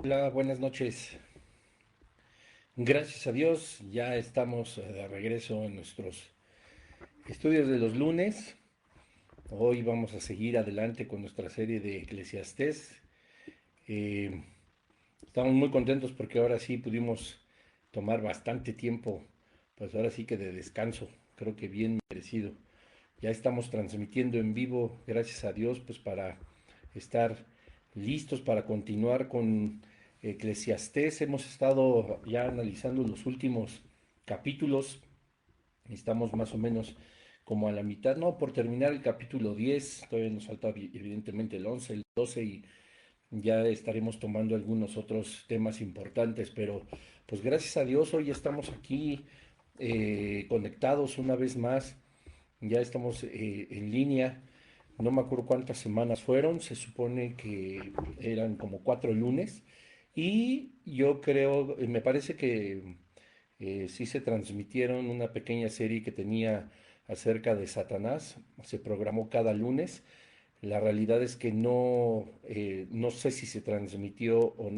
Hola, buenas noches. Gracias a Dios, ya estamos de regreso en nuestros estudios de los lunes. Hoy vamos a seguir adelante con nuestra serie de Eclesiastés. Eh, Estamos muy contentos porque ahora sí pudimos tomar bastante tiempo, pues ahora sí que de descanso, creo que bien merecido. Ya estamos transmitiendo en vivo, gracias a Dios, pues para estar listos para continuar con Eclesiastés. Hemos estado ya analizando los últimos capítulos. Estamos más o menos como a la mitad, no, por terminar el capítulo 10. Todavía nos falta evidentemente el 11, el 12 y ya estaremos tomando algunos otros temas importantes, pero pues gracias a Dios hoy estamos aquí conectados una vez más. Ya estamos en línea. No me acuerdo cuántas semanas fueron. Se supone que eran como 4 lunes. Y yo creo, me parece que sí se transmitieron una pequeña serie que tenía acerca de Satanás. Se programó cada lunes. La realidad es que no sé si se transmitió o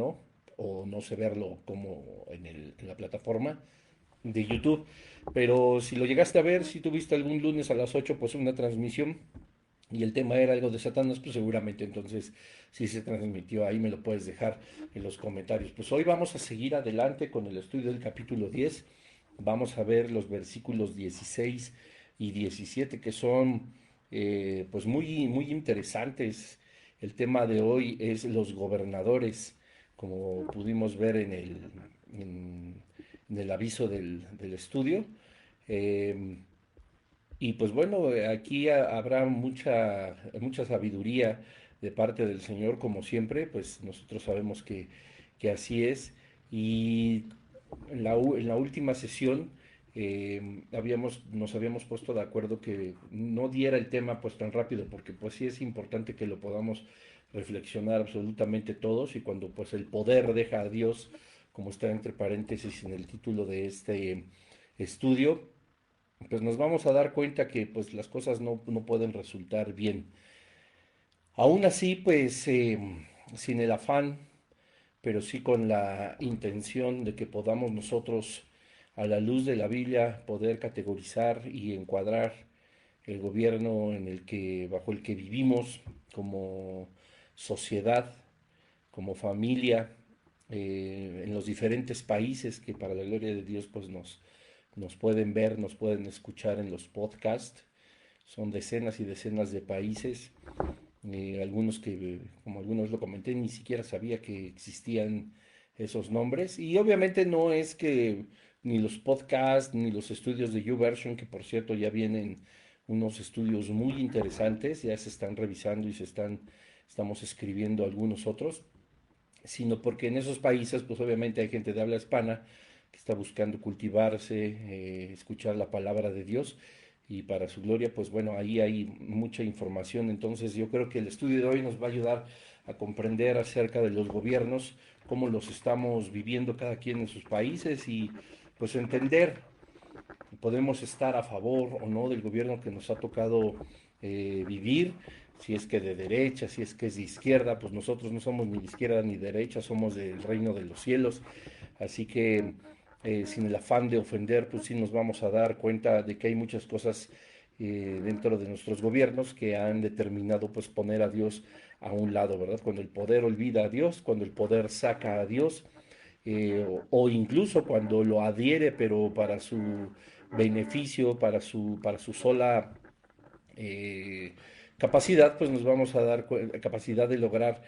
no sé verlo como en la plataforma de YouTube. Pero si lo llegaste a ver, si tuviste algún lunes a las 8 pues una transmisión y el tema era algo de Satanás, pues seguramente entonces si se transmitió ahí, me lo puedes dejar en los comentarios. Pues hoy vamos a seguir adelante con el estudio del capítulo 10. Vamos a ver los versículos 16 y 17 que son pues muy interesantes. El tema de hoy es los gobernadores, como pudimos ver en, en el aviso del estudio. Eh, y pues bueno, aquí habrá mucha sabiduría de parte del Señor, como siempre, pues nosotros sabemos que así es. Y en la última sesión nos habíamos puesto de acuerdo que no diera el tema pues tan rápido, porque pues sí es importante que lo podamos reflexionar absolutamente todos y cuando pues el poder deja a Dios, como está entre paréntesis en el título de este estudio, pues nos vamos a dar cuenta que pues las cosas no pueden resultar bien. Aún así, pues sin el afán, pero sí con la intención de que podamos nosotros, a la luz de la Biblia, poder categorizar y encuadrar el gobierno bajo el que vivimos como sociedad, como familia, en los diferentes países que para la gloria de Dios pues nos pueden ver, nos pueden escuchar en los podcasts. Son decenas y decenas de países, algunos que, como algunos lo comenté, ni siquiera sabía que existían esos nombres. Y obviamente no es que ni los podcasts ni los estudios de YouVersion, que por cierto ya vienen unos estudios muy interesantes, ya se están revisando y estamos escribiendo algunos otros, sino porque en esos países, pues obviamente hay gente de habla hispana que está buscando cultivarse, escuchar la palabra de Dios y para su gloria, pues bueno, ahí hay mucha información. Entonces yo creo que el estudio de hoy nos va a ayudar a comprender acerca de los gobiernos, cómo los estamos viviendo cada quien en sus países y pues entender, podemos estar a favor o no del gobierno que nos ha tocado vivir, si es que de derecha, si es que es de izquierda, pues nosotros no somos ni de izquierda ni de derecha, somos del reino de los cielos, así que sin el afán de ofender, pues sí nos vamos a dar cuenta de que hay muchas cosas dentro de nuestros gobiernos que han determinado pues poner a Dios a un lado, ¿verdad? Cuando el poder olvida a Dios, cuando el poder saca a Dios, o incluso cuando lo adhiere, pero para su beneficio, para su sola eh, capacidad, pues nos vamos a dar capacidad de lograr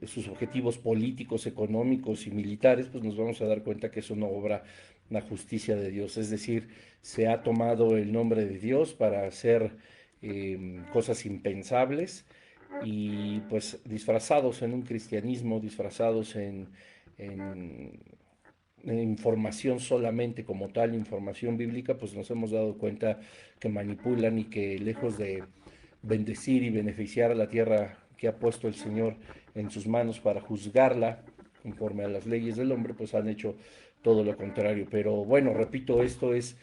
sus objetivos políticos, económicos y militares, pues nos vamos a dar cuenta que eso no obra la justicia de Dios. Es decir, se ha tomado el nombre de Dios para hacer cosas impensables y pues disfrazados en un cristianismo, disfrazados en información solamente como tal, información bíblica, pues nos hemos dado cuenta que manipulan y que lejos de bendecir y beneficiar a la tierra que ha puesto el Señor en sus manos para juzgarla conforme a las leyes del hombre, pues han hecho todo lo contrario. Pero bueno, repito, esto es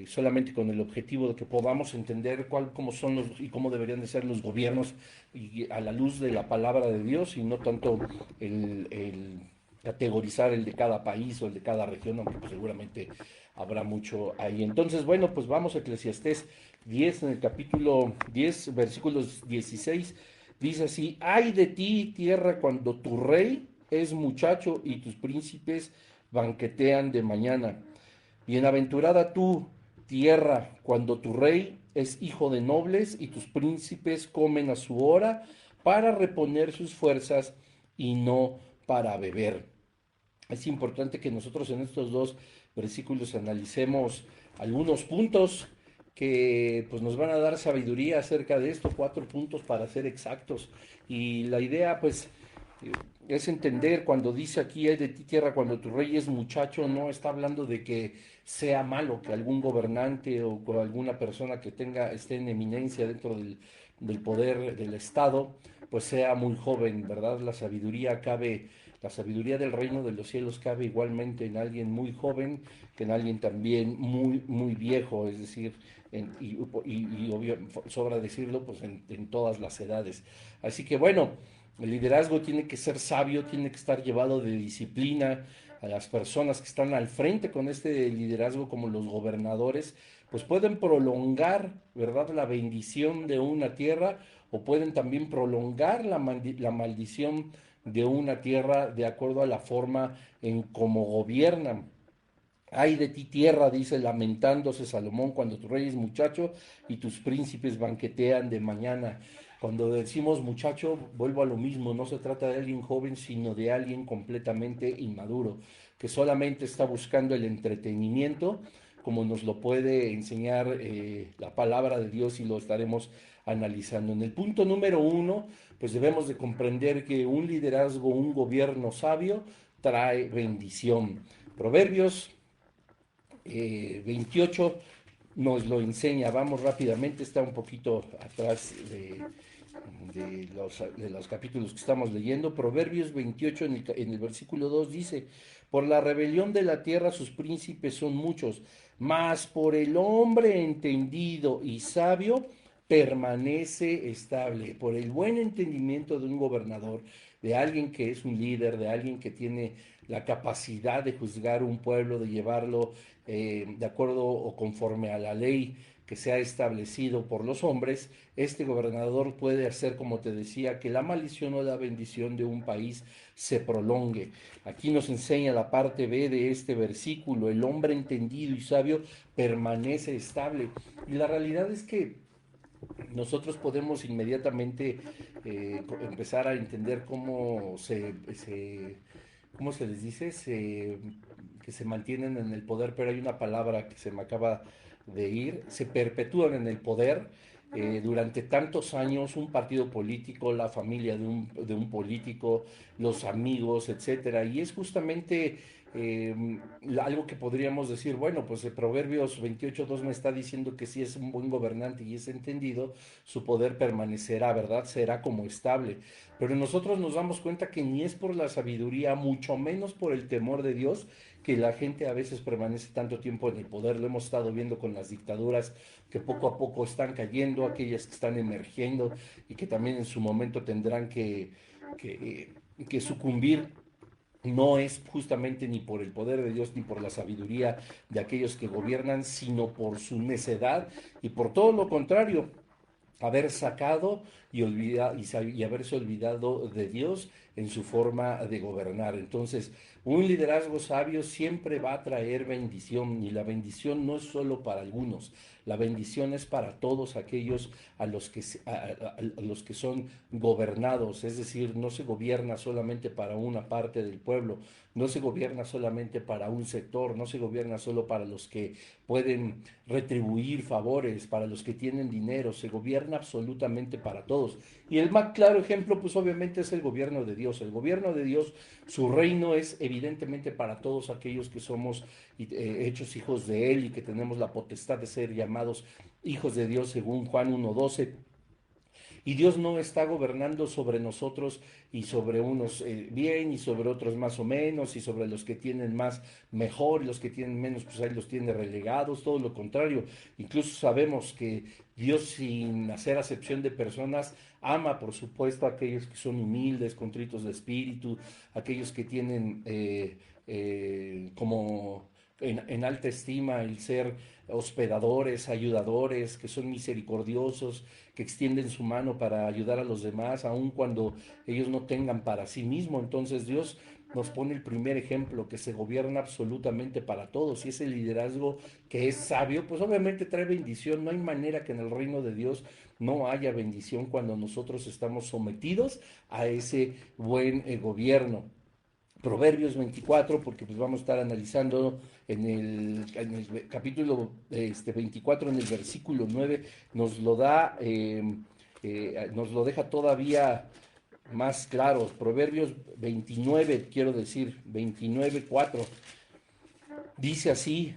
solamente con el objetivo de que podamos entender cómo son los y cómo deberían de ser los gobiernos y a la luz de la palabra de Dios y no tanto el categorizar el de cada país o el de cada región, aunque pues seguramente habrá mucho ahí. Entonces, bueno, pues vamos a Eclesiastés 10, en el capítulo 10 versículos 16, dice así: ay de ti, tierra, cuando tu rey es muchacho y tus príncipes banquetean de mañana. Bienaventurada tú, tierra, cuando tu rey es hijo de nobles y tus príncipes comen a su hora para reponer sus fuerzas y no para beber. Es importante que nosotros en estos dos versículos analicemos algunos puntos que pues nos van a dar sabiduría acerca de esto, 4 puntos para ser exactos. Y la idea pues es entender cuando dice aquí: hay de ti tierra cuando tu rey es muchacho, no está hablando de que sea malo que algún gobernante o alguna persona que esté en eminencia dentro del poder del Estado, pues sea muy joven, ¿verdad? La sabiduría del reino de los cielos cabe igualmente en alguien muy joven que en alguien también muy, muy viejo, es decir, sobra decirlo, pues en todas las edades. Así que bueno, el liderazgo tiene que ser sabio, tiene que estar llevado de disciplina. A las personas que están al frente con este liderazgo, como los gobernadores, pues pueden prolongar, ¿verdad?, la bendición de una tierra, o pueden también prolongar la maldición de una tierra de acuerdo a la forma en cómo gobiernan. Ay de ti tierra, dice lamentándose Salomón, cuando tu rey es muchacho y tus príncipes banquetean de mañana. Cuando decimos muchacho, vuelvo a lo mismo, no se trata de alguien joven, sino de alguien completamente inmaduro, que solamente está buscando el entretenimiento, como nos lo puede enseñar la palabra de Dios, y lo estaremos analizando. En el punto número 1, pues debemos de comprender que un liderazgo, un gobierno sabio, trae bendición. Proverbios 28 nos lo enseña. Vamos rápidamente, está un poquito atrás de los capítulos que estamos leyendo. Proverbios 28 en el versículo 2 dice: por la rebelión de la tierra sus príncipes son muchos, mas por el hombre entendido y sabio permanece estable. Por el buen entendimiento de un gobernador, de alguien que es un líder, de alguien que tiene la capacidad de juzgar un pueblo, de llevarlo de acuerdo o conforme a la ley que se ha establecido por los hombres, este gobernador puede hacer, como te decía, que la maldición o la bendición de un país se prolongue. Aquí nos enseña la parte B de este versículo: el hombre entendido y sabio permanece estable. Y la realidad es que nosotros podemos inmediatamente empezar a entender ¿cómo se les dice? Que se mantienen en el poder, pero hay una palabra que se me acaba de ir: se perpetúan en el poder durante tantos años, un partido político, la familia de un político, los amigos, etcétera. Y es justamente algo que podríamos decir: bueno, pues el Proverbios 28:2 me está diciendo que si es un buen gobernante y es entendido, su poder permanecerá, ¿verdad? Será como estable. Pero nosotros nos damos cuenta que ni es por la sabiduría, mucho menos por el temor de Dios, que la gente a veces permanece tanto tiempo en el poder. Lo hemos estado viendo con las dictaduras que poco a poco están cayendo, aquellas que están emergiendo y que también en su momento tendrán que sucumbir. No es justamente ni por el poder de Dios ni por la sabiduría de aquellos que gobiernan, sino por su necedad y por todo lo contrario, haber sacado y haberse olvidado de Dios en su forma de gobernar. Entonces, un liderazgo sabio siempre va a traer bendición, y la bendición no es solo para algunos, la bendición es para todos aquellos a los que son gobernados. Es decir, no se gobierna solamente para una parte del pueblo, no se gobierna solamente para un sector, no se gobierna solo para los que pueden retribuir favores, para los que tienen dinero, se gobierna absolutamente para todos. Y el más claro ejemplo, pues obviamente es el gobierno de Dios. El gobierno de Dios, su reino es evidentemente para todos aquellos que somos hechos hijos de Él y que tenemos la potestad de ser llamados hijos de Dios según Juan 1:12. Y Dios no está gobernando sobre nosotros y sobre unos bien y sobre otros más o menos y sobre los que tienen más mejor y los que tienen menos pues ahí los tiene relegados, todo lo contrario. Incluso sabemos que Dios, sin hacer acepción de personas, ama por supuesto a aquellos que son humildes, contritos de espíritu, aquellos que tienen como en alta estima el ser hospedadores, ayudadores, que son misericordiosos, que extienden su mano para ayudar a los demás, aun cuando ellos no tengan para sí mismo. Entonces Dios nos pone el primer ejemplo, que se gobierna absolutamente para todos, y ese liderazgo que es sabio, pues obviamente trae bendición. No hay manera que en el reino de Dios no haya bendición cuando nosotros estamos sometidos a ese buen gobierno. Proverbios 24, porque pues vamos a estar analizando en el capítulo 24, en el versículo 9, nos lo da, nos lo deja todavía más claro. Proverbios 29, quiero decir, 29, 4, dice así: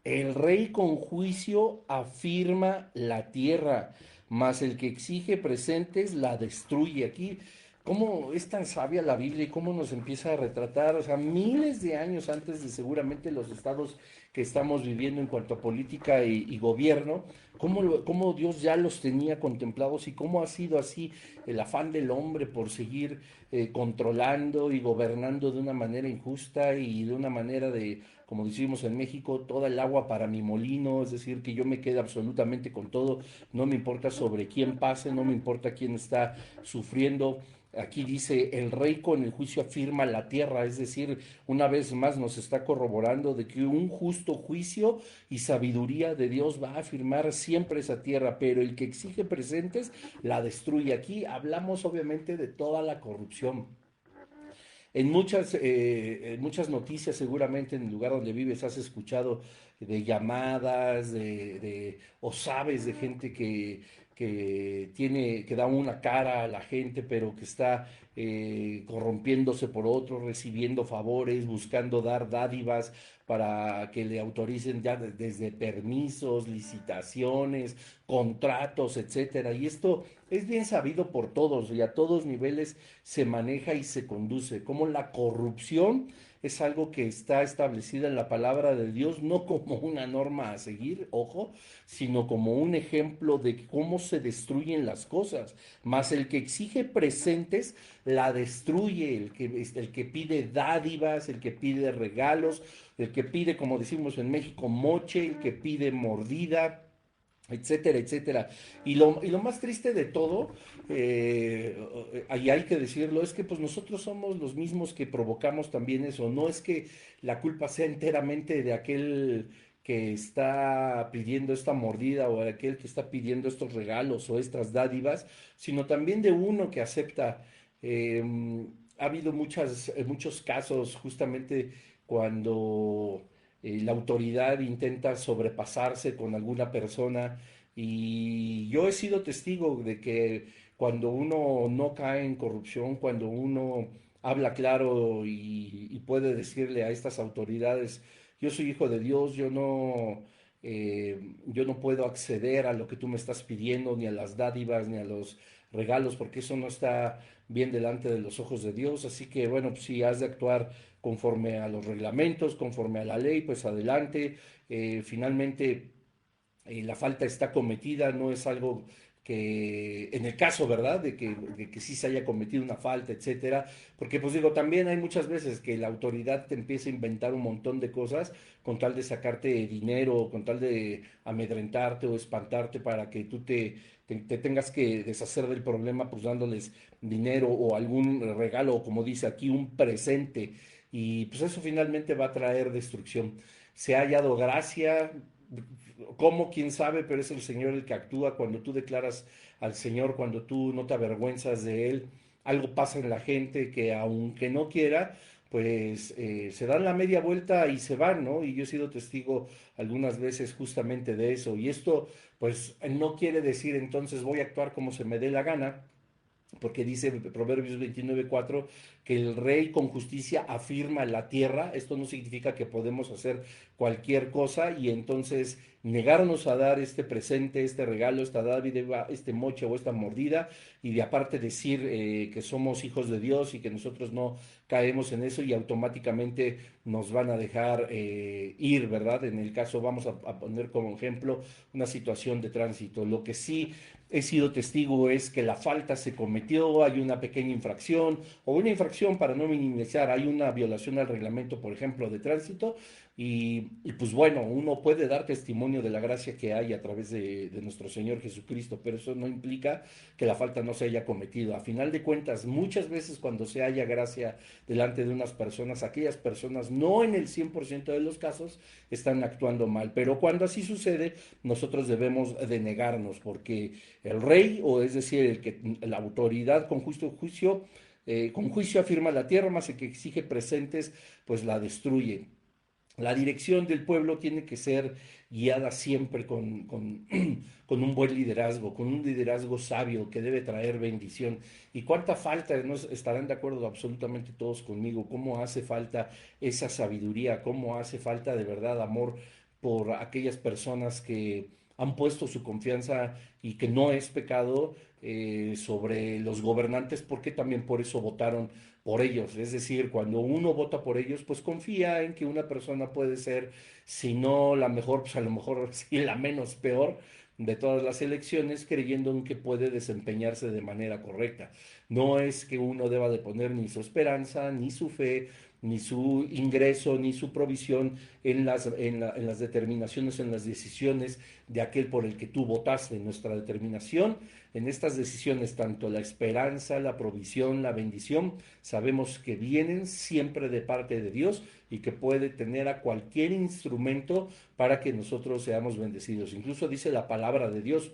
el rey con juicio afirma la tierra, mas el que exige presentes la destruye. Aquí, cómo es tan sabia la Biblia y cómo nos empieza a retratar, o sea, miles de años antes de seguramente los estados que estamos viviendo en cuanto a política y gobierno, cómo Dios ya los tenía contemplados y cómo ha sido así el afán del hombre por seguir controlando y gobernando de una manera injusta y de una manera de, como decimos en México, toda el agua para mi molino, es decir, que yo me quede absolutamente con todo, no me importa sobre quién pase, no me importa quién está sufriendo. Aquí dice, el rey con el juicio afirma la tierra, es decir, una vez más nos está corroborando de que un justo juicio y sabiduría de Dios va a afirmar siempre esa tierra, pero el que exige presentes la destruye. Aquí hablamos obviamente de toda la corrupción. En muchas noticias, seguramente en el lugar donde vives, has escuchado de llamadas, o sabes de gente que da una cara a la gente, pero que está corrompiéndose por otro, recibiendo favores, buscando dar dádivas para que le autoricen ya desde permisos, licitaciones, contratos, etcétera. Y esto es bien sabido por todos y a todos niveles se maneja y se conduce. Como la corrupción es algo que está establecida en la palabra de Dios, no como una norma a seguir, ojo, sino como un ejemplo de cómo se destruyen las cosas. Mas el que exige presentes la destruye, el que pide dádivas, el que pide regalos, el que pide, como decimos en México, moche, el que pide mordida, etcétera, etcétera. Y lo más triste de todo, y hay que decirlo, es que pues nosotros somos los mismos que provocamos también eso. No es que la culpa sea enteramente de aquel que está pidiendo esta mordida o de aquel que está pidiendo estos regalos o estas dádivas, sino también de uno que acepta. Eh, Ha habido muchos casos justamente cuando la autoridad intenta sobrepasarse con alguna persona, y yo he sido testigo de que cuando uno no cae en corrupción, cuando uno habla claro y puede decirle a estas autoridades, yo soy hijo de Dios, yo no puedo acceder a lo que tú me estás pidiendo, ni a las dádivas, ni a los regalos, porque eso no está bien delante de los ojos de Dios. Así que bueno, pues si has de actuar conforme a los reglamentos, conforme a la ley, pues adelante. Finalmente, la falta está cometida, no es algo que, en el caso, ¿verdad?, de que sí se haya cometido una falta, etcétera, porque pues digo, también hay muchas veces que la autoridad te empieza a inventar un montón de cosas con tal de sacarte dinero, con tal de amedrentarte o espantarte para que tú te tengas que deshacer del problema, pues dándoles dinero o algún regalo, o como dice aquí, un presente, y pues eso finalmente va a traer destrucción. Se ha hallado gracia, ¿cómo? ¿Quién sabe? Pero es el Señor el que actúa cuando tú declaras al Señor, cuando tú no te avergüenzas de Él. Algo pasa en la gente que aunque no quiera, pues se dan la media vuelta y se van, ¿no? Y yo he sido testigo algunas veces justamente de eso. Y esto, pues, no quiere decir entonces voy a actuar como se me dé la gana, porque dice Proverbios 29:4 que el rey con justicia afirma la tierra. Esto no significa que podemos hacer cualquier cosa y entonces negarnos a dar este presente, este regalo, esta dádiva, este moche o esta mordida, y de aparte decir que somos hijos de Dios y que nosotros no caemos en eso y automáticamente nos van a dejar ir, ¿verdad? En el caso, vamos a poner como ejemplo una situación de tránsito. Lo que sí he sido testigo es que la falta se cometió, hay una pequeña infracción o una infracción para no minimizar, hay una violación al reglamento, por ejemplo, de tránsito y pues bueno, uno puede dar testimonio de la gracia que hay a través de nuestro Señor Jesucristo, pero eso no implica que la falta no se haya cometido. A final de cuentas, muchas veces cuando se haya gracia delante de unas personas, aquellas personas no en el 100% de los casos están actuando mal, pero cuando así sucede, nosotros debemos de negarnos, porque el rey, o es decir, la autoridad con juicio afirma la tierra, más el que exige presentes, pues la destruye. La dirección del pueblo tiene que ser guiada siempre con un buen liderazgo, con un liderazgo sabio que debe traer bendición. ¿Y cuánta falta? ¿No? Estarán de acuerdo absolutamente todos conmigo. ¿Cómo hace falta esa sabiduría? ¿Cómo hace falta de verdad amor por aquellas personas que han puesto su confianza y que no es pecado sobre los gobernantes, porque también por eso votaron por ellos? Es decir, cuando uno vota por ellos, pues confía en que una persona puede ser, si no la mejor, pues a lo mejor sí la menos peor de todas las elecciones, creyendo en que puede desempeñarse de manera correcta. No es que uno deba de poner ni su esperanza, ni su fe, ni su ingreso, ni su provisión en las determinaciones, en las decisiones de aquel por el que tú votaste. Nuestra determinación en estas decisiones, tanto la esperanza, la provisión, la bendición, sabemos que vienen siempre de parte de Dios y que puede tener a cualquier instrumento para que nosotros seamos bendecidos. Incluso dice la palabra de Dios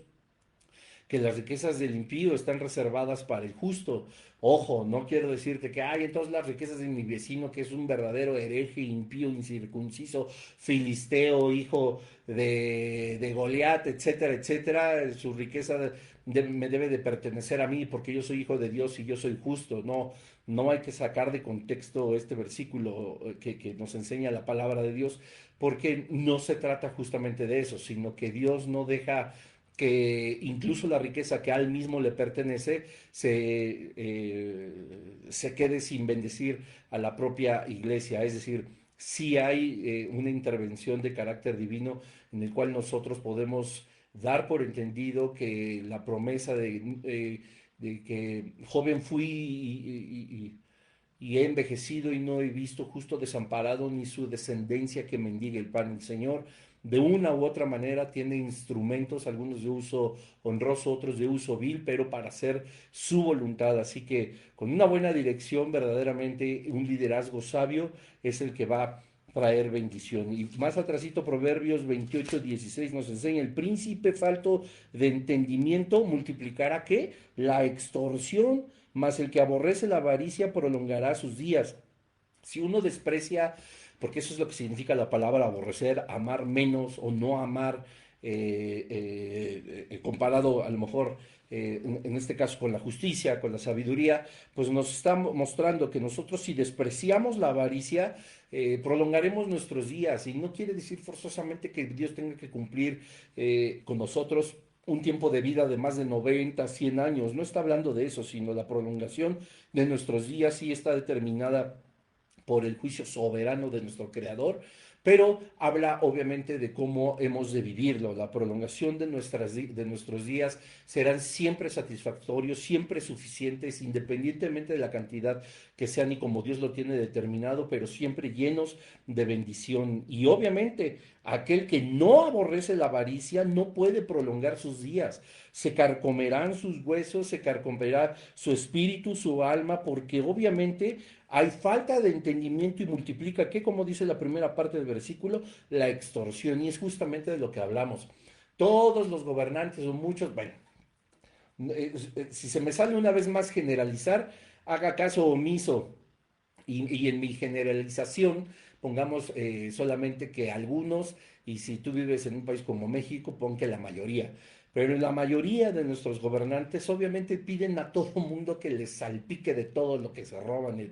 que las riquezas del impío están reservadas para el justo. Ojo, no quiero decirte que hay entonces las riquezas de mi vecino, que es un verdadero hereje, impío, incircunciso, filisteo, hijo de Goliat, etcétera, etcétera, su riqueza me debe de pertenecer a mí porque yo soy hijo de Dios y yo soy justo. No, no hay que sacar de contexto este versículo que nos enseña la palabra de Dios, porque no se trata justamente de eso, sino que Dios no deja que incluso la riqueza que a él mismo le pertenece se quede sin bendecir a la propia iglesia. Es decir, sí hay una intervención de carácter divino en el cual nosotros podemos dar por entendido que la promesa de que joven fui y he envejecido y no he visto justo desamparado ni su descendencia que mendigue el pan. El Señor, de una u otra manera, tiene instrumentos, algunos de uso honroso, otros de uso vil, pero para hacer su voluntad. Así que con una buena dirección, verdaderamente un liderazgo sabio es el que va a traer bendición. Y más atrasito, Proverbios 28:16 nos enseña: el príncipe falto de entendimiento multiplicará ¿qué? La extorsión, mas el que aborrece la avaricia prolongará sus días. Si uno desprecia, porque eso es lo que significa la palabra aborrecer, amar menos o no amar, comparado a lo mejor en este caso con la justicia, con la sabiduría, pues nos está mostrando que nosotros si despreciamos la avaricia, prolongaremos nuestros días, y no quiere decir forzosamente que Dios tenga que cumplir con nosotros un tiempo de vida de más de 90, 100 años. No está hablando de eso, sino la prolongación de nuestros días sí está determinada por el juicio soberano de nuestro Creador, pero habla obviamente de cómo hemos de vivirlo. La prolongación de nuestros días serán siempre satisfactorios, siempre suficientes, independientemente de la cantidad que sean y como Dios lo tiene determinado, pero siempre llenos de bendición. Y obviamente aquel que no aborrece la avaricia no puede prolongar sus días. Se carcomerán sus huesos, se carcomerá su espíritu, su alma, porque obviamente hay falta de entendimiento y multiplica, que como dice la primera parte del versículo, la extorsión. Y es justamente de lo que hablamos. Todos los gobernantes o muchos, bueno, si se me sale una vez más generalizar, haga caso omiso. Y en mi generalización, pongamos solamente que algunos, y si tú vives en un país como México, pon que la mayoría. Pero la mayoría de nuestros gobernantes obviamente piden a todo mundo que les salpique de todo lo que se roban, de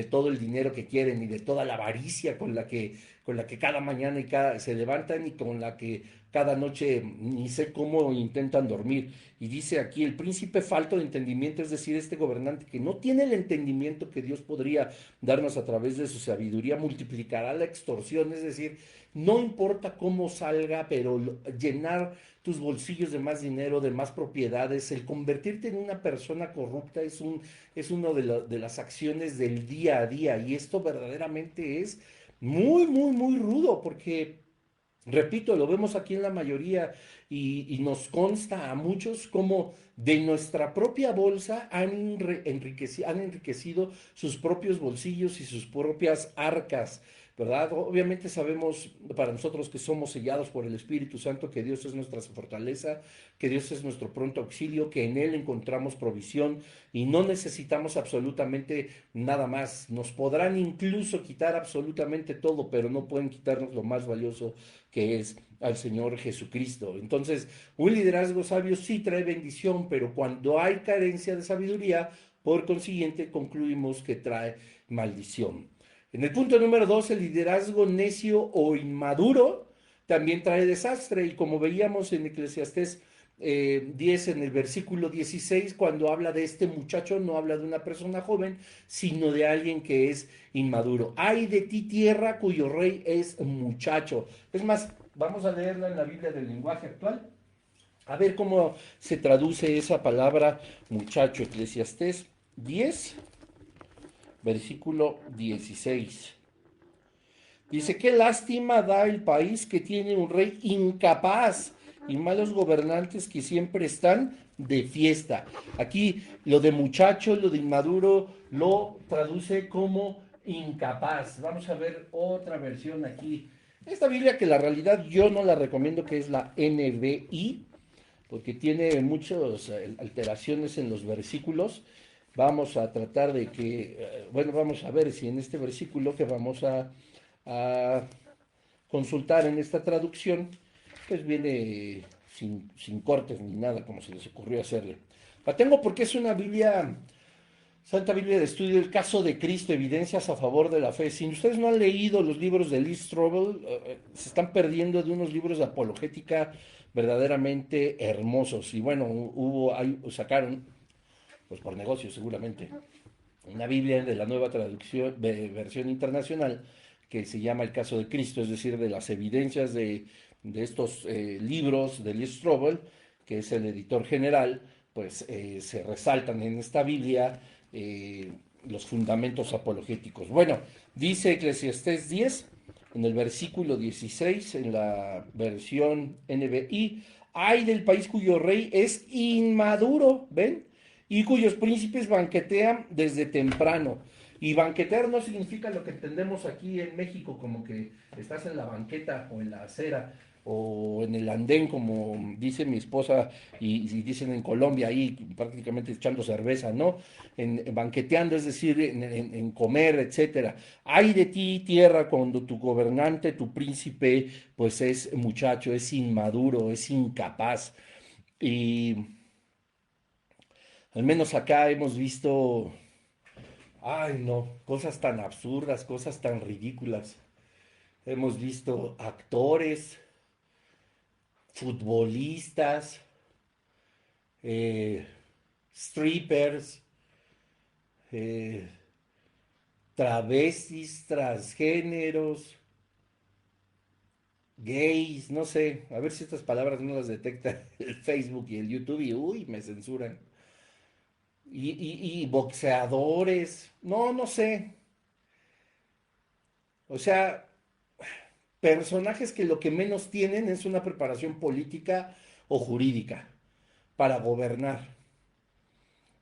todo el dinero que quieren y de toda la avaricia con la que cada mañana se levantan y con la que cada noche ni sé cómo intentan dormir. Y dice aquí, el príncipe falto de entendimiento, es decir, este gobernante que no tiene el entendimiento que Dios podría darnos a través de su sabiduría, multiplicará la extorsión, es decir, no importa cómo salga, pero llenar tus bolsillos de más dinero, de más propiedades, el convertirte en una persona corrupta es una de las acciones del día a día y esto verdaderamente es muy, muy, muy rudo porque repito, lo vemos aquí en la mayoría y nos consta a muchos como de nuestra propia bolsa han enriquecido sus propios bolsillos y sus propias arcas, ¿verdad? Obviamente sabemos para nosotros que somos sellados por el Espíritu Santo, que Dios es nuestra fortaleza, que Dios es nuestro pronto auxilio, que en Él encontramos provisión y no necesitamos absolutamente nada más. Nos podrán incluso quitar absolutamente todo, pero no pueden quitarnos lo más valioso que es al Señor Jesucristo. Entonces, un liderazgo sabio sí trae bendición, pero cuando hay carencia de sabiduría, por consiguiente, concluimos que trae maldición. En el punto número 2, el liderazgo necio o inmaduro también trae desastre. Y como veíamos en Eclesiastés 10, en el versículo 16, cuando habla de este muchacho, no habla de una persona joven, sino de alguien que es inmaduro. Ay de ti, tierra cuyo rey es muchacho. Es más, vamos a leerla en la Biblia del lenguaje actual. A ver cómo se traduce esa palabra muchacho. Eclesiastés 10, versículo 16. Dice, qué lástima da el país que tiene un rey incapaz y malos gobernantes que siempre están de fiesta. Aquí lo de muchacho, lo de inmaduro, lo traduce como incapaz. Vamos a ver otra versión aquí. Esta Biblia que la realidad yo no la recomiendo, que es la NBI, porque tiene muchas alteraciones en los versículos. Vamos a tratar de que, bueno, vamos a ver si en este versículo que vamos a consultar en esta traducción, pues viene sin cortes ni nada, como se les ocurrió hacerle. La tengo porque es una Biblia, Santa Biblia de Estudio, el caso de Cristo, evidencias a favor de la fe. Si ustedes no han leído los libros de Lee Strobel, se están perdiendo de unos libros de apologética verdaderamente hermosos. Y bueno, sacaron, pues por negocio seguramente, una Biblia de la nueva traducción, versión internacional, que se llama El caso de Cristo, es decir, de las evidencias de estos libros de Lee Strobel, que es el editor general, pues se resaltan en esta Biblia eh, los fundamentos apologéticos. Bueno, dice Eclesiastés 10, en el versículo 16, en la versión NBI, ay del país cuyo rey es inmaduro, ¿ven? Y cuyos príncipes banquetean desde temprano. Y banquetear no significa lo que entendemos aquí en México, como que estás en la banqueta o en la acera o en el andén, como dice mi esposa y dicen en Colombia, ahí prácticamente echando cerveza, ¿no? Banqueteando, es decir, en comer, etcétera. Ay de ti, tierra, cuando tu gobernante, tu príncipe, pues es muchacho, es inmaduro, es incapaz. Y al menos acá hemos visto, ay no, cosas tan absurdas, cosas tan ridículas. Hemos visto actores, futbolistas, eh, strippers, eh, travestis, transgéneros, gays, no sé, a ver si estas palabras no las detecta el Facebook y el YouTube y uy, me censuran. Y boxeadores, no, no sé. O sea, personajes que lo que menos tienen es una preparación política o jurídica para gobernar.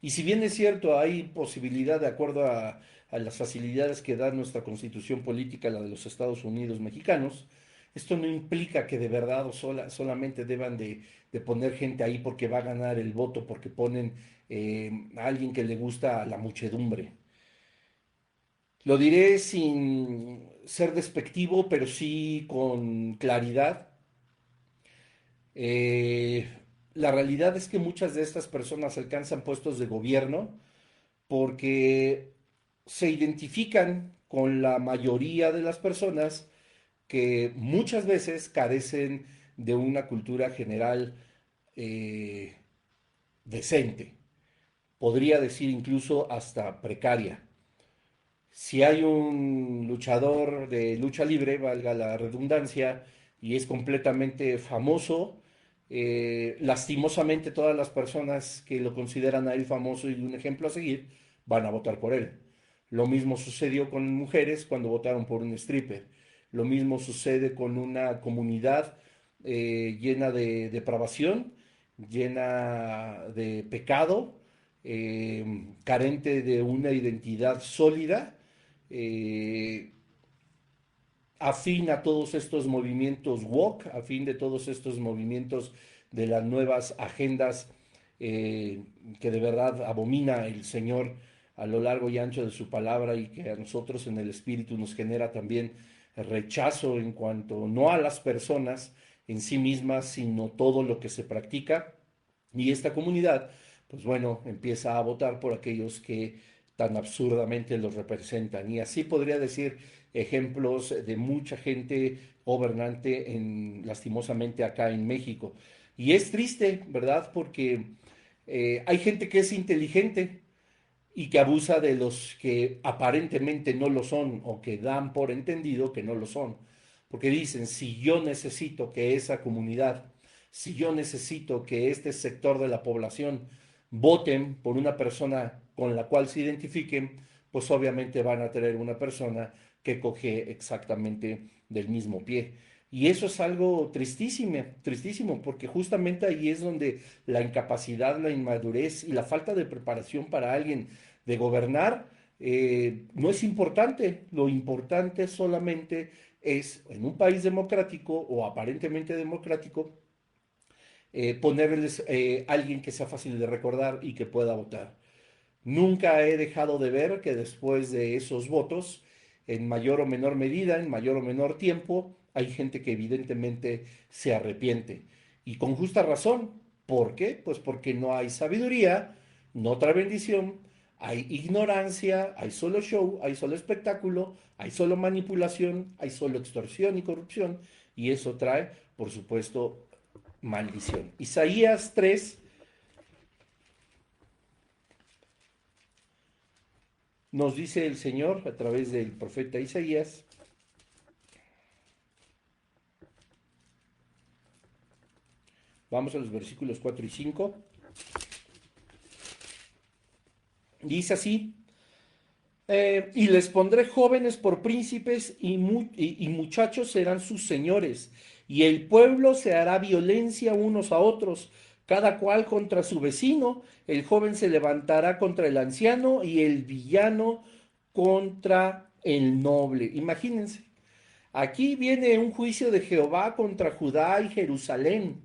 Y si bien es cierto, hay posibilidad de acuerdo a las facilidades que da nuestra constitución política, la de los Estados Unidos mexicanos, esto no implica que de verdad solamente deban de poner gente ahí porque va a ganar el voto, porque ponen a alguien que le gusta a la muchedumbre. Lo diré sin ser despectivo, pero sí con claridad. Eh, la realidad es que muchas de estas personas alcanzan puestos de gobierno porque se identifican con la mayoría de las personas que muchas veces carecen de una cultura general eh, decente, podría decir incluso hasta precaria. Si hay un luchador de lucha libre, valga la redundancia, y es completamente famoso, lastimosamente todas las personas que lo consideran a él famoso y un ejemplo a seguir van a votar por él. Lo mismo sucedió con mujeres cuando votaron por un stripper. Lo mismo sucede con una comunidad llena de depravación, llena de pecado, carente de una identidad sólida, eh, afín a todos estos movimientos woke, afín de todos estos movimientos de las nuevas agendas que de verdad abomina el Señor a lo largo y ancho de su palabra y que a nosotros en el espíritu nos genera también rechazo en cuanto no a las personas en sí mismas, sino todo lo que se practica. Y esta comunidad, pues bueno, empieza a votar por aquellos que tan absurdamente los representan. Y así podría decir ejemplos de mucha gente gobernante lastimosamente acá en México. Y es triste, ¿verdad? Porque hay gente que es inteligente y que abusa de los que aparentemente no lo son o que dan por entendido que no lo son. Porque dicen, si yo necesito que esa comunidad, si yo necesito que este sector de la población voten por una persona con la cual se identifiquen, pues obviamente van a tener una persona que coge exactamente del mismo pie. Y eso es algo tristísimo, tristísimo, porque justamente ahí es donde la incapacidad, la inmadurez y la falta de preparación para alguien de gobernar no es importante. Lo importante solamente es, en un país democrático o aparentemente democrático, ponerles alguien que sea fácil de recordar y que pueda votar. Nunca he dejado de ver que después de esos votos, en mayor o menor medida, en mayor o menor tiempo, hay gente que evidentemente se arrepiente. Y con justa razón. ¿Por qué? Pues porque no hay sabiduría, no trae bendición, hay ignorancia, hay solo show, hay solo espectáculo, hay solo manipulación, hay solo extorsión y corrupción. Y eso trae, por supuesto, maldición. Isaías 3 nos dice el Señor a través del profeta Isaías, vamos a los versículos 4 y 5, dice así, y les pondré jóvenes por príncipes y muchachos serán sus señores, y el pueblo se hará violencia unos a otros, cada cual contra su vecino, el joven se levantará contra el anciano y el villano contra el noble. Imagínense. Aquí viene un juicio de Jehová contra Judá y Jerusalén.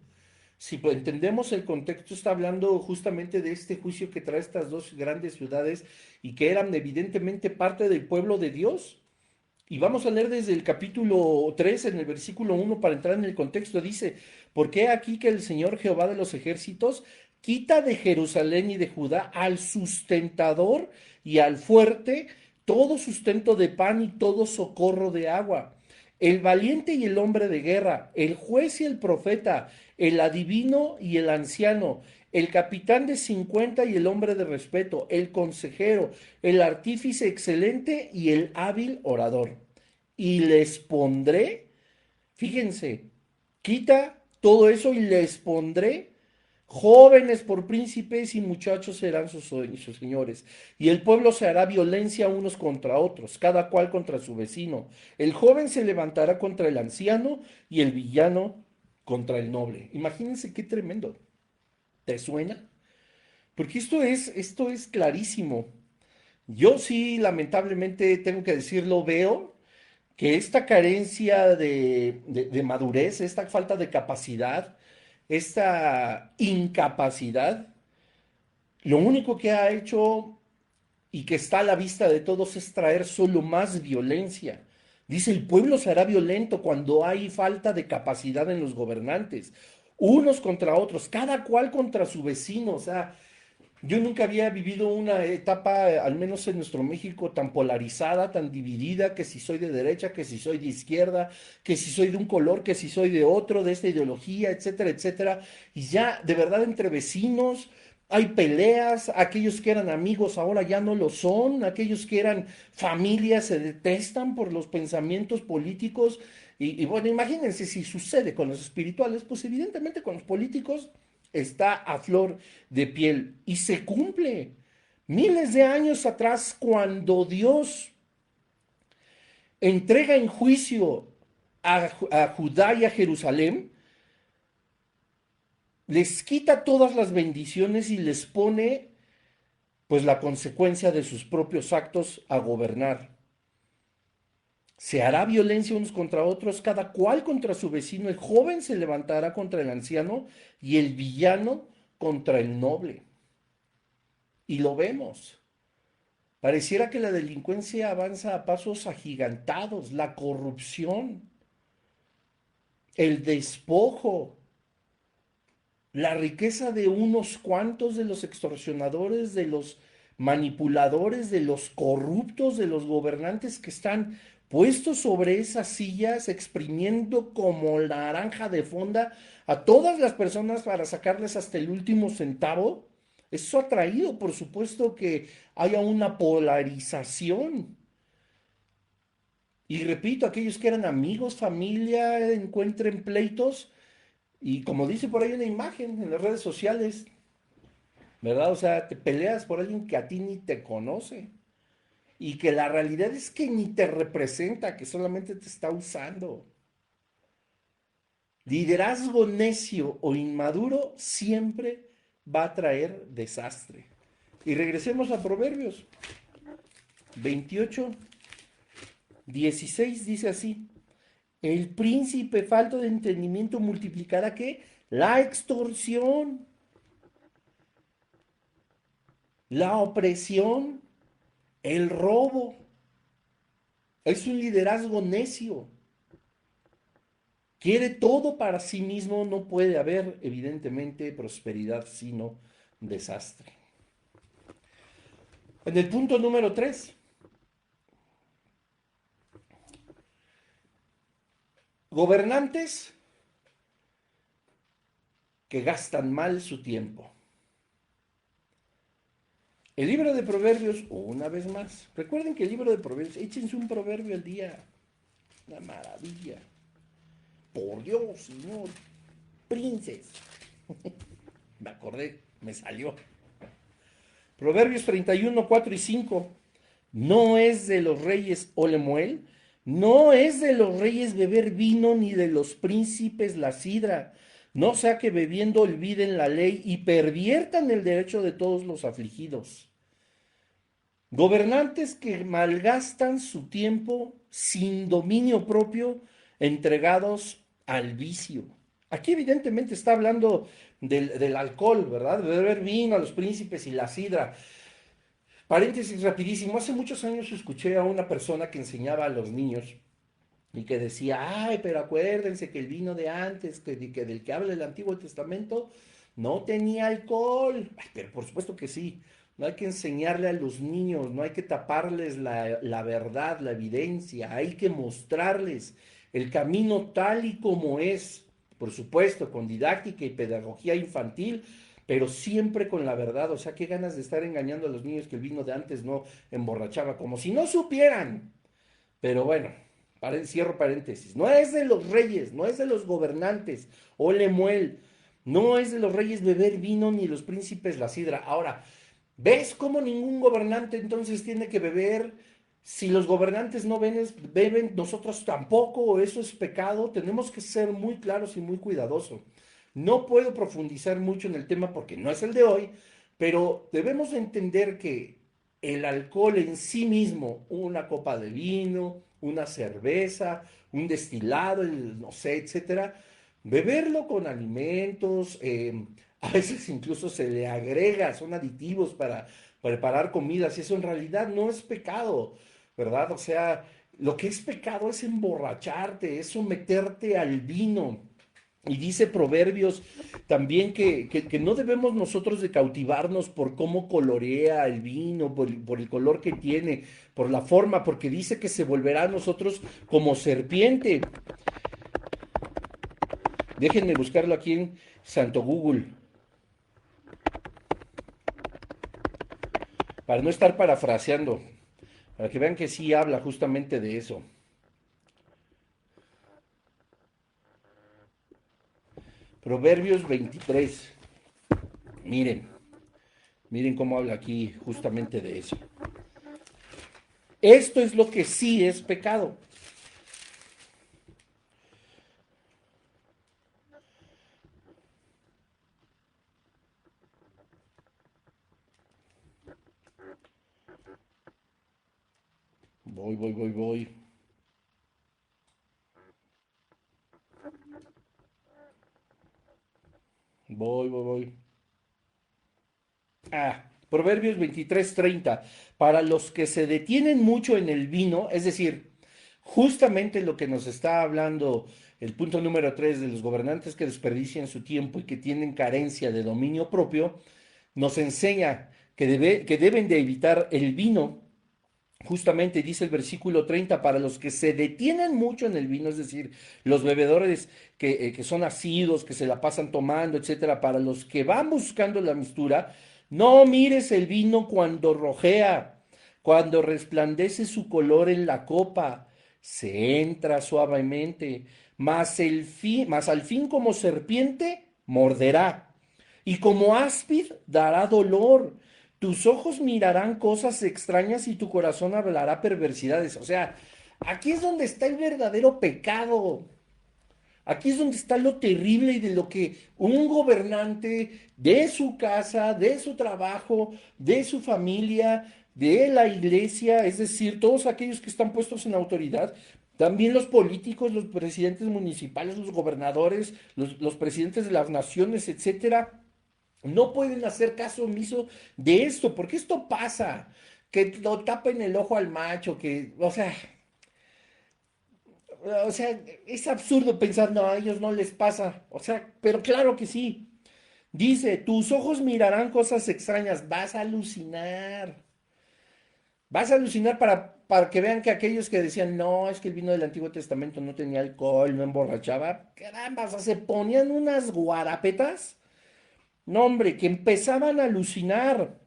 Si pues, entendemos el contexto, está hablando justamente de este juicio que trae estas dos grandes ciudades y que eran evidentemente parte del pueblo de Dios. Y vamos a leer desde el capítulo 3 en el versículo 1 para entrar en el contexto. Dice, porque aquí que el Señor Jehová de los ejércitos quita de Jerusalén y de Judá al sustentador y al fuerte todo sustento de pan y todo socorro de agua, el valiente y el hombre de guerra, el juez y el profeta, el adivino y el anciano, el capitán de 50 y el hombre de respeto, el consejero, el artífice excelente y el hábil orador. Y les pondré, fíjense, quita todo eso y les pondré jóvenes por príncipes y muchachos serán sus señores. Y el pueblo se hará violencia unos contra otros, cada cual contra su vecino. El joven se levantará contra el anciano y el villano contra el noble. Imagínense qué tremendo. ¿Te suena? Porque esto es clarísimo. Yo sí, lamentablemente, tengo que decirlo, veo que esta carencia de madurez, esta falta de capacidad, esta incapacidad, lo único que ha hecho y que está a la vista de todos es traer solo más violencia. Dice, el pueblo será violento cuando hay falta de capacidad en los gobernantes. unos contra otros, cada cual contra su vecino. O sea, yo nunca había vivido una etapa, al menos en nuestro México, tan polarizada, tan dividida, que si soy de derecha, que si soy de izquierda, que si soy de un color, que si soy de otro, de esta ideología, etcétera, etcétera. Y ya, de verdad, entre vecinos hay peleas, aquellos que eran amigos ahora ya no lo son, aquellos que eran familias se detestan por los pensamientos políticos. Y bueno, imagínense si sucede con los espirituales, pues evidentemente con los políticos está a flor de piel y se cumple. Miles de años atrás, cuando Dios entrega en juicio a Judá y a Jerusalén, les quita todas las bendiciones y les pone pues la consecuencia de sus propios actos a gobernar. Se hará violencia unos contra otros, cada cual contra su vecino. El joven se levantará contra el anciano y el villano contra el noble. Y lo vemos. Pareciera que la delincuencia avanza a pasos agigantados, la corrupción, el despojo, la riqueza de unos cuantos, de los extorsionadores, de los manipuladores, de los corruptos, de los gobernantes que están puestos sobre esas sillas, exprimiendo como naranja de fonda a todas las personas para sacarles hasta el último centavo. Eso ha traído, por supuesto, que haya una polarización. Y repito, aquellos que eran amigos, familia, encuentren pleitos. Y como dice por ahí una imagen en las redes sociales, ¿verdad? O sea, te peleas por alguien que a ti ni te conoce. Y que la realidad es que ni te representa, que solamente te está usando. Liderazgo necio o inmaduro siempre va a traer desastre. Y regresemos a Proverbios 28:16 dice así: el príncipe falto de entendimiento multiplicará ¿qué? La extorsión, la opresión, el robo. Es un liderazgo necio. Quiere todo para sí mismo, no puede haber, evidentemente, prosperidad, sino desastre. En el punto número 3, gobernantes que gastan mal su tiempo. El libro de Proverbios, una vez más, recuerden que el libro de Proverbios, échense un proverbio al día, una maravilla. Por Dios, señor, princes. Me acordé, me salió. Proverbios 31, 4 y 5. No es de los reyes Olemuel, no es de los reyes beber vino, ni de los príncipes la sidra. No sea que bebiendo olviden la ley y perviertan el derecho de todos los afligidos. Gobernantes que malgastan su tiempo sin dominio propio, entregados al vicio. Aquí evidentemente está hablando del alcohol, ¿verdad? De beber vino a los príncipes y la sidra. Paréntesis rapidísimo, hace muchos años escuché a una persona que enseñaba a los niños y que decía, ay, pero acuérdense que el vino de antes, que del que habla el Antiguo Testamento, no tenía alcohol. Ay, pero por supuesto que sí, no hay que enseñarle a los niños, no hay que taparles la verdad, la evidencia, hay que mostrarles el camino tal y como es, por supuesto, con didáctica y pedagogía infantil, pero siempre con la verdad. O sea, qué ganas de estar engañando a los niños que el vino de antes no emborrachaba, como si no supieran. Pero bueno, cierro paréntesis. No es de los reyes, no es de los gobernantes, o Lemuel, no es de los reyes beber vino ni los príncipes la sidra. Ahora, ¿ves cómo ningún gobernante entonces tiene que beber? Si los gobernantes no beben, nosotros tampoco, o eso es pecado. Tenemos que ser muy claros y muy cuidadosos. No puedo profundizar mucho en el tema porque no es el de hoy, pero debemos entender que el alcohol en sí mismo, una copa de vino, una cerveza, un destilado, no sé, etcétera, beberlo con alimentos, a veces incluso se le agrega, son aditivos para preparar comidas, y eso en realidad no es pecado, ¿verdad? O sea, lo que es pecado es emborracharte, es someterte al vino. Y dice Proverbios también que no debemos nosotros de cautivarnos por cómo colorea el vino, por el color que tiene, por la forma, porque dice que se volverá a nosotros como serpiente. Déjenme buscarlo aquí en Santo Google, para no estar parafraseando, para que vean que sí habla justamente de eso. Proverbios 23. Miren, miren cómo habla aquí justamente de eso. Esto es lo que sí es pecado. Voy, voy, voy, voy. Voy, voy, voy. Proverbios 23:30. Para los que se detienen mucho en el vino, es decir, justamente lo que nos está hablando el punto número 3 de los gobernantes que desperdician su tiempo y que tienen carencia de dominio propio, nos enseña que deben de evitar el vino. Justamente dice el versículo 30, para los que se detienen mucho en el vino, es decir, los bebedores que son asidos, que se la pasan tomando, etcétera, para los que van buscando la mistura, no mires el vino cuando rojea, cuando resplandece su color en la copa, se entra suavemente, mas al fin como serpiente morderá, y como áspid dará dolor. Tus ojos mirarán cosas extrañas y tu corazón hablará perversidades. O sea, aquí es donde está el verdadero pecado. Aquí es donde está lo terrible y de lo que un gobernante de su casa, de su trabajo, de su familia, de la iglesia, es decir, todos aquellos que están puestos en autoridad, también los políticos, los presidentes municipales, los gobernadores, los presidentes de las naciones, etcétera, no pueden hacer caso omiso de esto, porque esto pasa, que lo tapen el ojo al macho, o sea, es absurdo pensar, no, a ellos no les pasa, o sea, pero claro que sí. Dice, tus ojos mirarán cosas extrañas, vas a alucinar para que vean que aquellos que decían, no, es que el vino del Antiguo Testamento no tenía alcohol, no emborrachaba, caramba, o sea, se ponían unas guarapetas, no, hombre, que empezaban a alucinar.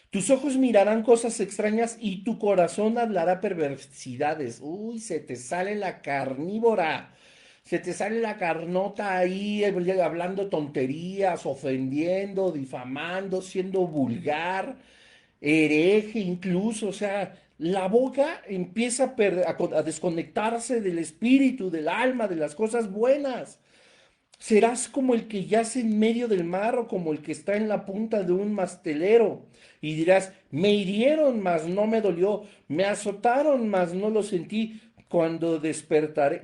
Tus ojos mirarán cosas extrañas y tu corazón hablará perversidades. Uy, se te sale la carnívora. Se te sale la carnota ahí hablando tonterías, ofendiendo, difamando, siendo vulgar, hereje incluso. O sea, la boca empieza a desconectarse del espíritu, del alma, de las cosas buenas. Serás como el que yace en medio del mar o como el que está en la punta de un mastelero. Y dirás, me hirieron, mas no me dolió, me azotaron, mas no lo sentí. Cuando despertaré,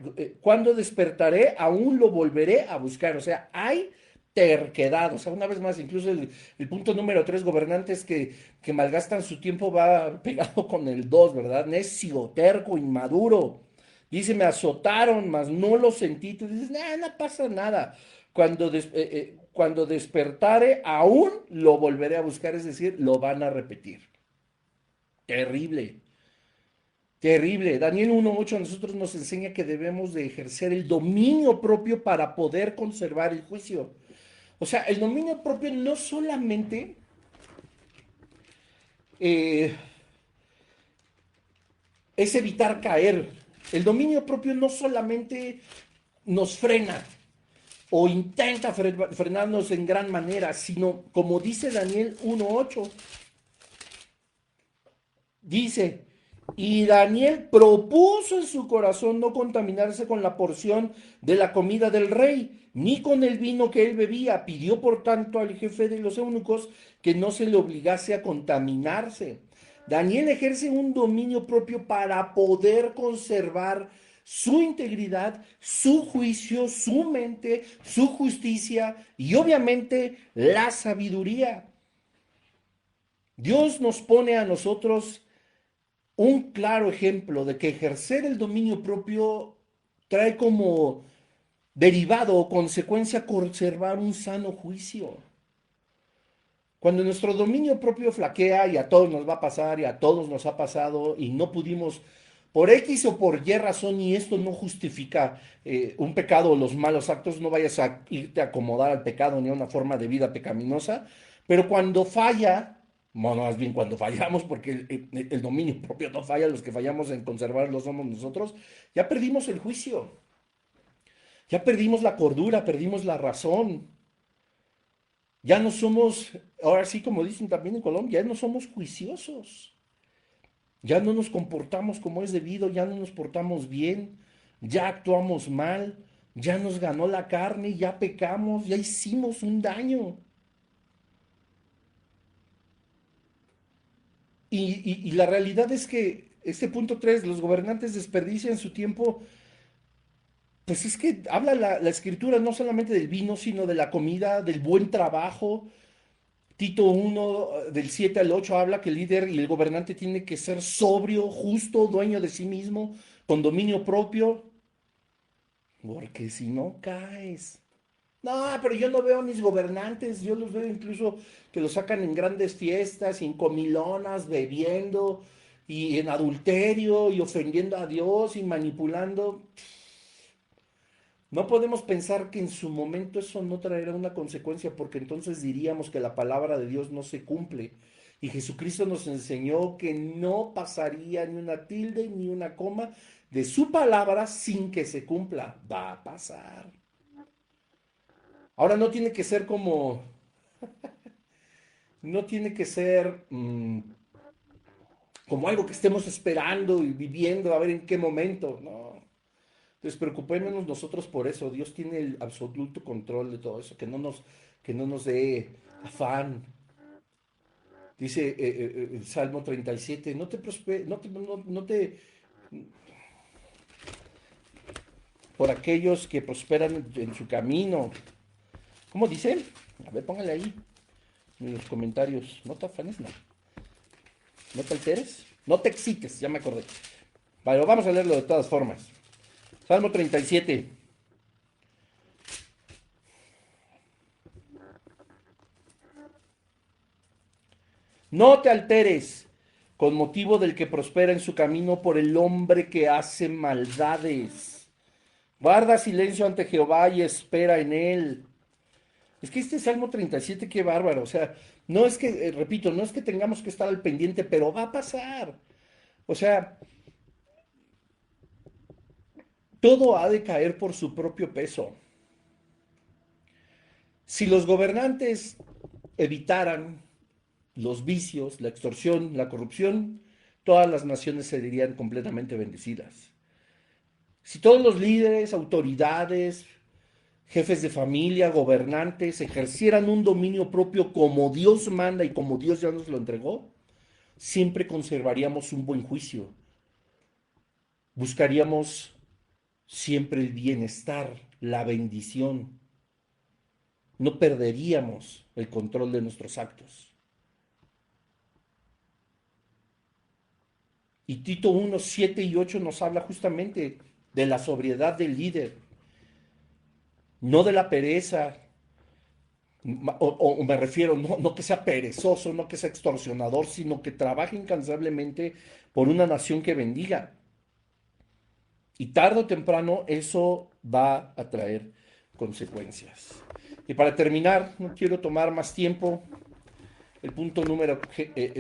aún lo volveré a buscar. O sea, hay terquedad. O sea, una vez más, incluso el punto número 3, gobernantes que malgastan su tiempo, va pegado con el 2, ¿verdad? Necio, terco, inmaduro. Dice, me azotaron, mas no lo sentí. Tú dices, nah, no pasa nada. Cuando despertare, aún lo volveré a buscar, es decir, lo van a repetir. Terrible, terrible. Daniel 1:8 a nosotros nos enseña que debemos de ejercer el dominio propio para poder conservar el juicio. O sea, el dominio propio no solamente eh, es evitar caer. El dominio propio no solamente nos frena, o intenta frenarnos en gran manera, sino como dice Daniel 1:8, dice, y Daniel propuso en su corazón no contaminarse con la porción de la comida del rey, ni con el vino que él bebía. Pidió por tanto al jefe de los eunucos que no se le obligase a contaminarse. Daniel ejerce un dominio propio para poder conservar su integridad, su juicio, su mente, su justicia y obviamente la sabiduría. Dios nos pone a nosotros un claro ejemplo de que ejercer el dominio propio trae como derivado o consecuencia conservar un sano juicio. Cuando nuestro dominio propio flaquea, y a todos nos va a pasar, y a todos nos ha pasado, y no pudimos, por X o por Y razón, y esto no justifica un pecado o los malos actos, no vayas a irte a acomodar al pecado ni a una forma de vida pecaminosa, pero cuando falla, bueno, más bien cuando fallamos, porque el dominio propio no falla, los que fallamos en conservarlo somos nosotros, ya perdimos el juicio, ya perdimos la cordura, perdimos la razón. Ya no somos, ahora sí como dicen también en Colombia, ya no somos juiciosos, ya no nos comportamos como es debido, ya no nos portamos bien, ya actuamos mal, ya nos ganó la carne, ya pecamos, ya hicimos un daño. Y la realidad es que este punto 3, los gobernantes desperdician su tiempo, pues es que habla la escritura no solamente del vino, sino de la comida, del buen trabajo. Tito 1, del 7 al 8 habla que el líder y el gobernante tiene que ser sobrio, justo, dueño de sí mismo, con dominio propio, porque si no caes. No, pero yo no veo a mis gobernantes, yo los veo incluso que los sacan en grandes fiestas, y en comilonas, bebiendo, y en adulterio, y ofendiendo a Dios, y manipulando. No podemos pensar que en su momento eso no traerá una consecuencia, porque entonces diríamos que la palabra de Dios no se cumple. Y Jesucristo nos enseñó que no pasaría ni una tilde ni una coma de su palabra sin que se cumpla. Va a pasar. Ahora no tiene que ser como, no tiene que ser como algo que estemos esperando y viviendo a ver en qué momento. No. Despreocupémonos nosotros por eso. Dios tiene el absoluto control de todo eso. Que no nos dé afán. Dice el Salmo 37, por aquellos que prosperan en su camino. ¿Cómo dice? A ver, póngale ahí en los comentarios. No te afanes, no te alteres, no te excites, ya me acordé. Pero vamos a leerlo de todas formas. Salmo 37. No te alteres con motivo del que prospera en su camino por el hombre que hace maldades. Guarda silencio ante Jehová y espera en él. Es que este Salmo 37, qué bárbaro. O sea, no es que, repito, no es que tengamos que estar al pendiente, pero va a pasar. O sea, todo ha de caer por su propio peso. Si los gobernantes evitaran los vicios, la extorsión, la corrupción, todas las naciones serían completamente bendecidas. Si todos los líderes, autoridades, jefes de familia, gobernantes ejercieran un dominio propio como Dios manda y como Dios ya nos lo entregó, siempre conservaríamos un buen juicio. Buscaríamos siempre el bienestar, la bendición. No perderíamos el control de nuestros actos. Y Tito 1, 7 y 8 nos habla justamente de la sobriedad del líder, no de la pereza, o me refiero, no que sea perezoso, no que sea extorsionador, sino que trabaje incansablemente por una nación que bendiga. Y tarde o temprano eso va a traer consecuencias. Y para terminar, no quiero tomar más tiempo, el punto número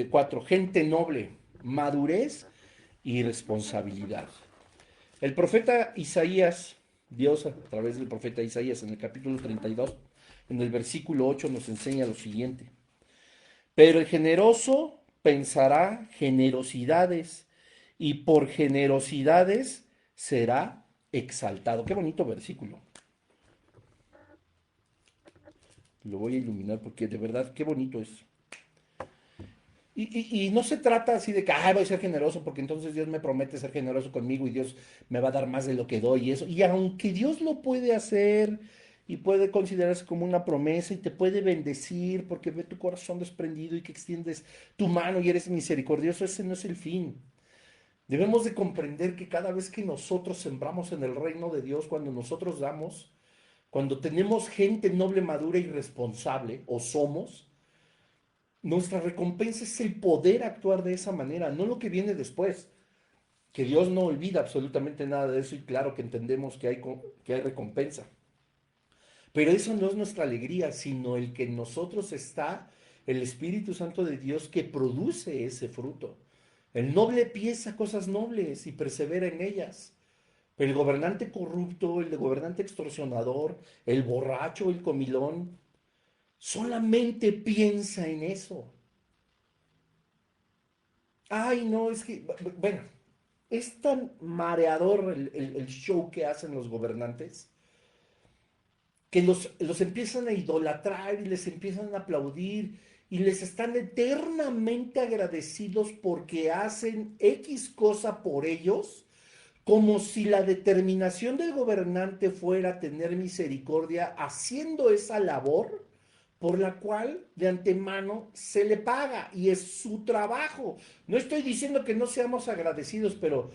4, gente noble, madurez y responsabilidad. El profeta Isaías, Dios a través del profeta Isaías en el capítulo 32, en el versículo 8 nos enseña lo siguiente. Pero el generoso pensará generosidades y por generosidades será exaltado. Qué bonito versículo. Lo voy a iluminar porque de verdad qué bonito es. Y no se trata así de que voy a ser generoso porque entonces Dios me promete ser generoso conmigo y Dios me va a dar más de lo que doy y eso. Y aunque Dios lo puede hacer y puede considerarse como una promesa y te puede bendecir porque ve tu corazón desprendido y que extiendes tu mano y eres misericordioso, ese no es el fin. Debemos de comprender que cada vez que nosotros sembramos en el reino de Dios, cuando nosotros damos, cuando tenemos gente noble, madura y responsable, o somos, nuestra recompensa es el poder actuar de esa manera, no lo que viene después. Que Dios no olvida absolutamente nada de eso y claro que entendemos que hay recompensa. Pero eso no es nuestra alegría, sino el que en nosotros está el Espíritu Santo de Dios que produce ese fruto. El noble piensa cosas nobles y persevera en ellas. Pero el gobernante corrupto, el gobernante extorsionador, el borracho, el comilón, solamente piensa en eso. Ay, no, es que, bueno, es tan mareador el show que hacen los gobernantes que los empiezan a idolatrar y les empiezan a aplaudir y les están eternamente agradecidos porque hacen X cosa por ellos, como si la determinación del gobernante fuera tener misericordia haciendo esa labor por la cual de antemano se le paga y es su trabajo. No estoy diciendo que no seamos agradecidos, pero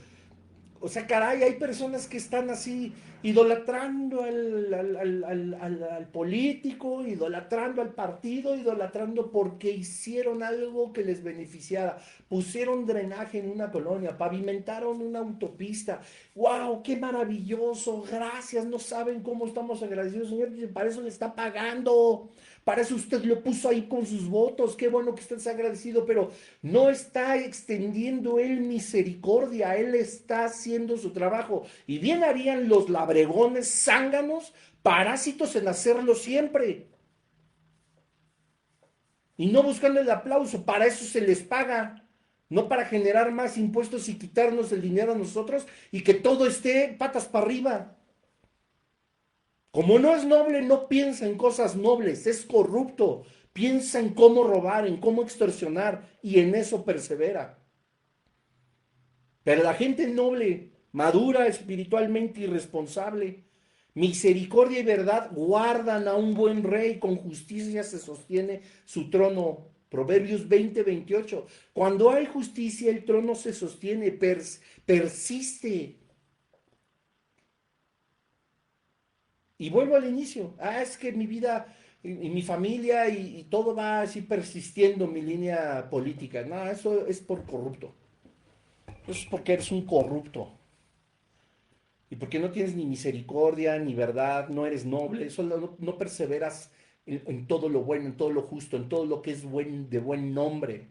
o sea, caray, hay personas que están así idolatrando al político, idolatrando al partido, idolatrando porque hicieron algo que les beneficiara. Pusieron drenaje en una colonia, pavimentaron una autopista. ¡Wow! ¡Qué maravilloso! Gracias, no saben cómo estamos agradecidos, señor. Para eso le está pagando. Para eso usted lo puso ahí con sus votos. Qué bueno que usted sea agradecido, pero no está extendiendo él misericordia, él está haciendo su trabajo. Y bien harían los labregones zánganos, parásitos en hacerlo siempre. Y no buscando el aplauso, para eso se les paga. No para generar más impuestos y quitarnos el dinero a nosotros y que todo esté patas para arriba. Como no es noble, no piensa en cosas nobles, es corrupto. Piensa en cómo robar, en cómo extorsionar y en eso persevera. Pero la gente noble, madura espiritualmente y responsable, misericordia y verdad guardan a un buen rey, con justicia se sostiene su trono. Proverbios 20:28. Cuando hay justicia, el trono se sostiene, persiste. Y vuelvo al inicio. Es que mi vida y mi familia y todo va así persistiendo mi línea política. No, eso es por corrupto. Eso es porque eres un corrupto. Y porque no tienes ni misericordia, ni verdad, no eres noble, solo no perseveras en todo lo bueno, en todo lo justo, en todo lo que es de buen nombre,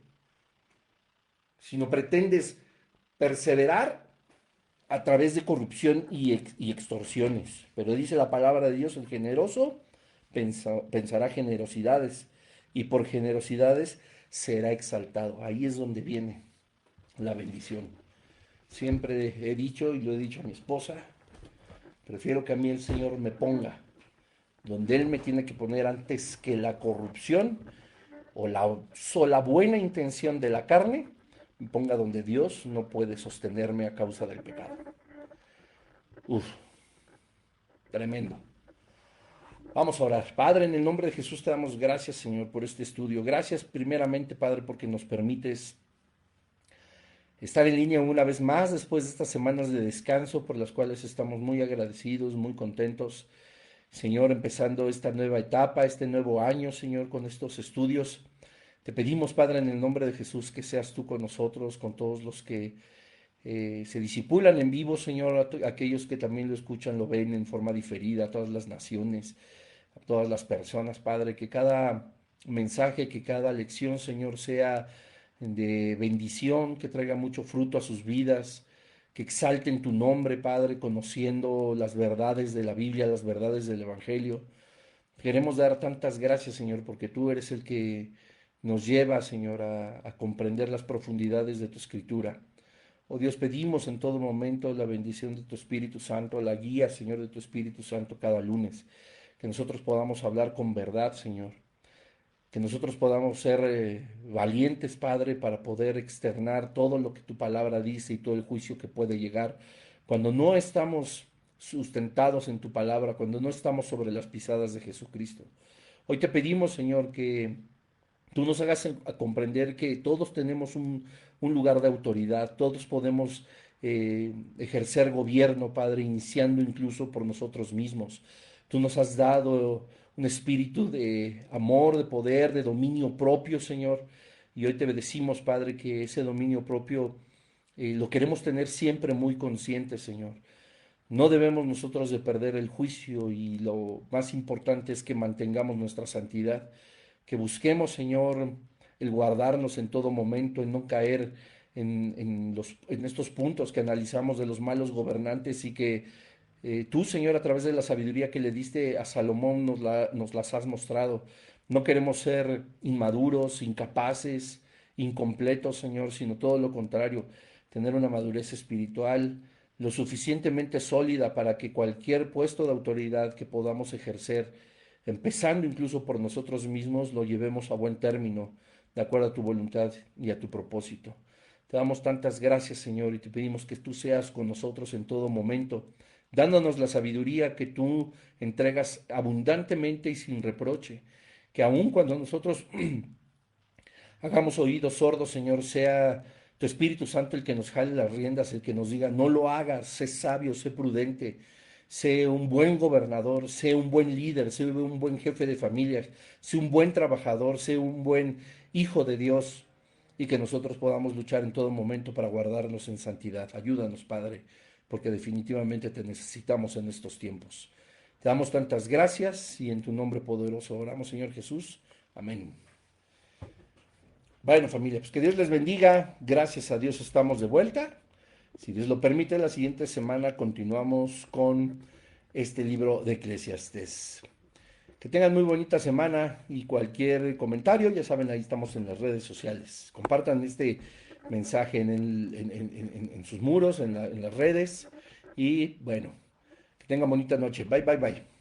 sino pretendes perseverar a través de corrupción y extorsiones. Pero dice la palabra de Dios, el generoso pensará generosidades y por generosidades será exaltado. Ahí es donde viene la bendición. Siempre he dicho y lo he dicho a mi esposa, prefiero que a mí el Señor me ponga donde Él me tiene que poner antes que la corrupción o la sola buena intención de la carne, me ponga donde Dios no puede sostenerme a causa del pecado. Uf, tremendo. Vamos a orar. Padre, en el nombre de Jesús te damos gracias, Señor, por este estudio. Gracias primeramente, Padre, porque nos permites estar en línea una vez más después de estas semanas de descanso por las cuales estamos muy agradecidos, muy contentos. Señor, empezando esta nueva etapa, este nuevo año, Señor, con estos estudios. Te pedimos, Padre, en el nombre de Jesús, que seas tú con nosotros, con todos los que se disipulan en vivo, Señor, aquellos que también lo escuchan, lo ven en forma diferida, a todas las naciones, a todas las personas, Padre, que cada mensaje, que cada lección, Señor, sea de bendición, que traiga mucho fruto a sus vidas, que exalten tu nombre, Padre, conociendo las verdades de la Biblia, las verdades del Evangelio. Queremos dar tantas gracias, Señor, porque tú eres el que nos lleva, Señor, a comprender las profundidades de tu escritura. Oh Dios, pedimos en todo momento la bendición de tu Espíritu Santo, la guía, Señor, de tu Espíritu Santo cada lunes. Que nosotros podamos hablar con verdad, Señor. Que nosotros podamos ser valientes, Padre, para poder externar todo lo que tu palabra dice y todo el juicio que puede llegar. Cuando no estamos sustentados en tu palabra, cuando no estamos sobre las pisadas de Jesucristo. Hoy te pedimos, Señor, que tú nos hagas a comprender que todos tenemos un lugar de autoridad, todos podemos ejercer gobierno, Padre, iniciando incluso por nosotros mismos. Tú nos has dado un espíritu de amor, de poder, de dominio propio, Señor. Y hoy te decimos, Padre, que ese dominio propio lo queremos tener siempre muy consciente, Señor. No debemos nosotros de perder el juicio y lo más importante es que mantengamos nuestra santidad, que busquemos, Señor, el guardarnos en todo momento, en no caer en estos puntos que analizamos de los malos gobernantes y que tú, Señor, a través de la sabiduría que le diste a Salomón, nos las has mostrado. No queremos ser inmaduros, incapaces, incompletos, Señor, sino todo lo contrario, tener una madurez espiritual lo suficientemente sólida para que cualquier puesto de autoridad que podamos ejercer, empezando incluso por nosotros mismos, lo llevemos a buen término, de acuerdo a tu voluntad y a tu propósito. Te damos tantas gracias, Señor, y te pedimos que tú seas con nosotros en todo momento, dándonos la sabiduría que tú entregas abundantemente y sin reproche, que aun cuando nosotros hagamos oídos sordos, Señor, sea tu Espíritu Santo el que nos jale las riendas, el que nos diga, no lo hagas, sé sabio, sé prudente, sé un buen gobernador, sé un buen líder, sé un buen jefe de familia, sé un buen trabajador, sé un buen hijo de Dios y que nosotros podamos luchar en todo momento para guardarnos en santidad. Ayúdanos, Padre, porque definitivamente te necesitamos en estos tiempos. Te damos tantas gracias y en tu nombre poderoso oramos, Señor Jesús. Amén. Bueno, familia, pues que Dios les bendiga. Gracias a Dios estamos de vuelta. Si Dios lo permite, la siguiente semana continuamos con este libro de Eclesiastés. Que tengan muy bonita semana y cualquier comentario, ya saben, ahí estamos en las redes sociales. Compartan este mensaje en sus muros, en las redes. Y bueno, que tengan bonita noche. Bye, bye, bye.